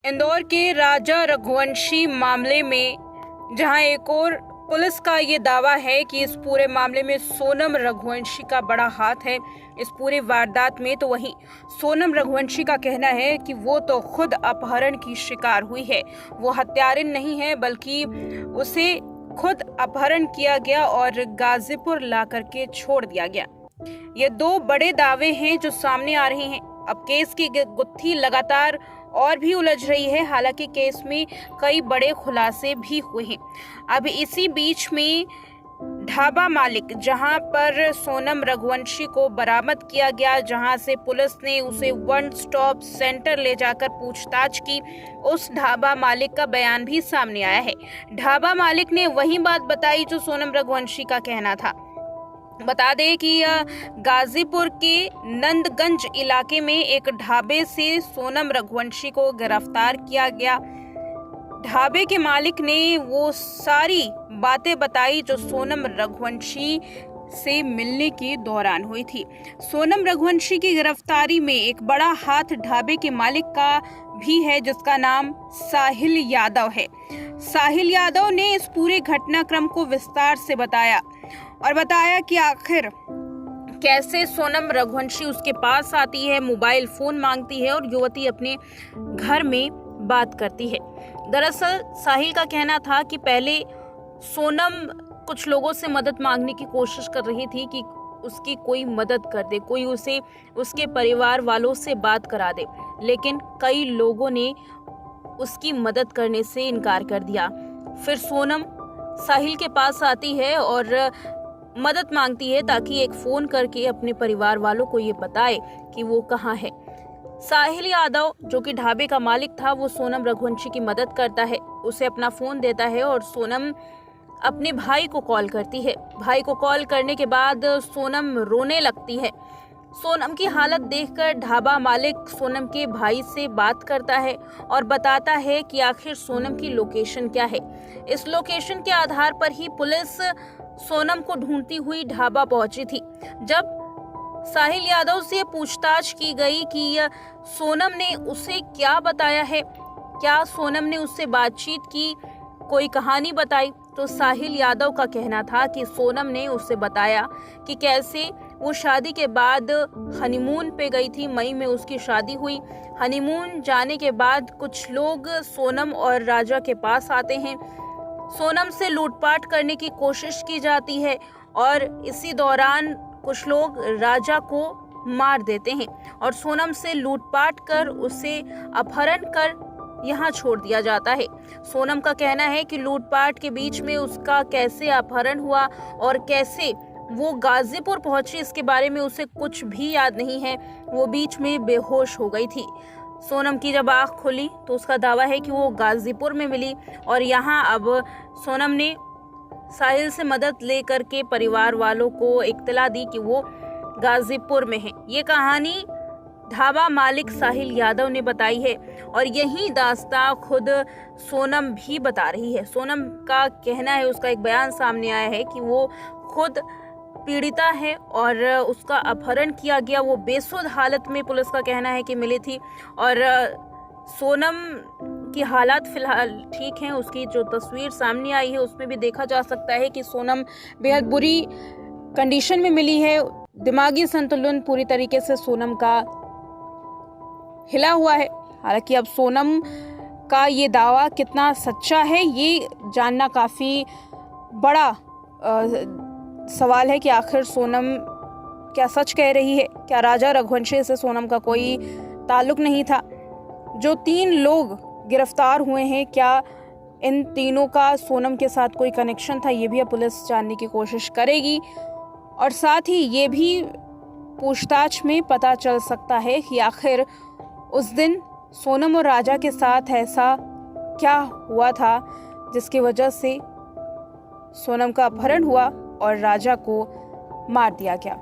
इंदौर के राजा रघुवंशी मामले में जहां एक और पुलिस का ये दावा है कि इस पूरे मामले में सोनम रघुवंशी का बड़ा हाथ है इस पूरे वारदात में, तो वहीं सोनम रघुवंशी का कहना है कि वो तो खुद अपहरण की शिकार हुई है। वो हत्यारिन नहीं है बल्कि उसे खुद अपहरण किया गया और गाजीपुर ला करके छोड़ दिया गया। ये दो बड़े दावे हैं जो सामने आ रहे हैं। अब केस की गुत्थी लगातार और भी उलझ रही है। हालांकि केस में कई बड़े खुलासे भी हुए हैं। अब इसी बीच में ढाबा मालिक जहां पर सोनम रघुवंशी को बरामद किया गया, जहां से पुलिस ने उसे वन स्टॉप सेंटर ले जाकर पूछताछ की, उस ढाबा मालिक का बयान भी सामने आया है। ढाबा मालिक ने वही बात बताई जो सोनम रघुवंशी का कहना था। बता दें कि गाजीपुर के नंदगंज इलाके में एक ढाबे से सोनम रघुवंशी को गिरफ्तार किया गया। ढाबे के मालिक ने वो सारी बातें बताई जो सोनम रघुवंशी से मिलने के दौरान हुई थी। सोनम रघुवंशी की गिरफ्तारी में एक बड़ा हाथ ढाबे के मालिक का भी है, जिसका नाम साहिल यादव है। साहिल यादव ने इस पूरे घटनाक्रम को विस्तार से बताया और बताया कि आखिर कैसे सोनम रघुवंशी उसके पास आती है, मोबाइल फोन मांगती है और युवती अपने घर में बात करती है। दरअसल साहिल का कहना था कि पहले सोनम कुछ लोगों से मदद मांगने की कोशिश कर रही थी कि उसकी कोई मदद कर दे, कोई उसे उसके परिवार वालों से बात करा दे, लेकिन कई लोगों ने उसकी मदद करने से इनकार कर दिया। फिर सोनम साहिल के पास आती है और मदद मांगती है ताकि एक फोन करके अपने परिवार वालों को ये बताए कि वो कहाँ है। साहिल यादव जो कि ढाबे का मालिक था, वो सोनम रघुवंशी की मदद करता है, उसे अपना फोन देता है और सोनम अपने भाई को कॉल करती है। भाई को कॉल करने के बाद सोनम रोने लगती है। सोनम की हालत देखकर ढाबा मालिक सोनम के भाई से बात करता है और बताता है कि आखिर सोनम की लोकेशन क्या है। इस लोकेशन के आधार पर ही पुलिस सोनम को ढूंढती हुई ढाबा पहुंची थी। जब साहिल यादव से पूछताछ की गई कि सोनम ने उसे क्या बताया है, क्या सोनम ने उससे बातचीत की, कोई कहानी बताई, तो साहिल यादव का कहना था कि सोनम ने उससे बताया कि कैसे वो शादी के बाद हनीमून पे गई थी। मई में उसकी शादी हुई। हनीमून जाने के बाद कुछ लोग सोनम और राजा के पास आते हैं। सोनम से लूटपाट करने की कोशिश की जाती है और इसी दौरान कुछ लोग राजा को मार देते हैं और सोनम से लूटपाट कर उसे अपहरण कर यहाँ छोड़ दिया जाता है। सोनम का कहना है कि लूटपाट के बीच में उसका कैसे अपहरण हुआ और कैसे वो गाजीपुर पहुंची, इसके बारे में उसे कुछ भी याद नहीं है। वो बीच में बेहोश हो गई थी। सोनम की जब आँख खुली तो उसका दावा है कि वो गाजीपुर में मिली और यहाँ अब सोनम ने साहिल से मदद लेकर के परिवार वालों को इत्तला दी कि वो गाजीपुर में है। ये कहानी ढाबा मालिक साहिल यादव ने बताई है और यही दास्तां खुद सोनम भी बता रही है। सोनम का कहना है, उसका एक बयान सामने आया है कि वो खुद पीड़िता है और उसका अपहरण किया गया। वो बेसुध हालत में पुलिस का कहना है कि मिली थी और सोनम की हालात फिलहाल ठीक हैं। उसकी जो तस्वीर सामने आई है उसमें भी देखा जा सकता है कि सोनम बेहद बुरी कंडीशन में मिली है। दिमागी संतुलन पूरी तरीके से सोनम का हिला हुआ है। हालांकि अब सोनम का ये दावा कितना सच्चा है ये जानना काफी बड़ा सवाल है कि आखिर सोनम क्या सच कह रही है। क्या राजा रघुवंशी से सोनम का कोई ताल्लुक नहीं था? जो 3 लोग गिरफ्तार हुए हैं, क्या इन तीनों का सोनम के साथ कोई कनेक्शन था? ये भी अब पुलिस जानने की कोशिश करेगी और साथ ही ये भी पूछताछ में पता चल सकता है कि आखिर उस दिन सोनम और राजा के साथ ऐसा क्या हुआ था जिसकी वजह से सोनम का अपहरण हुआ और राजा को मार दिया गया।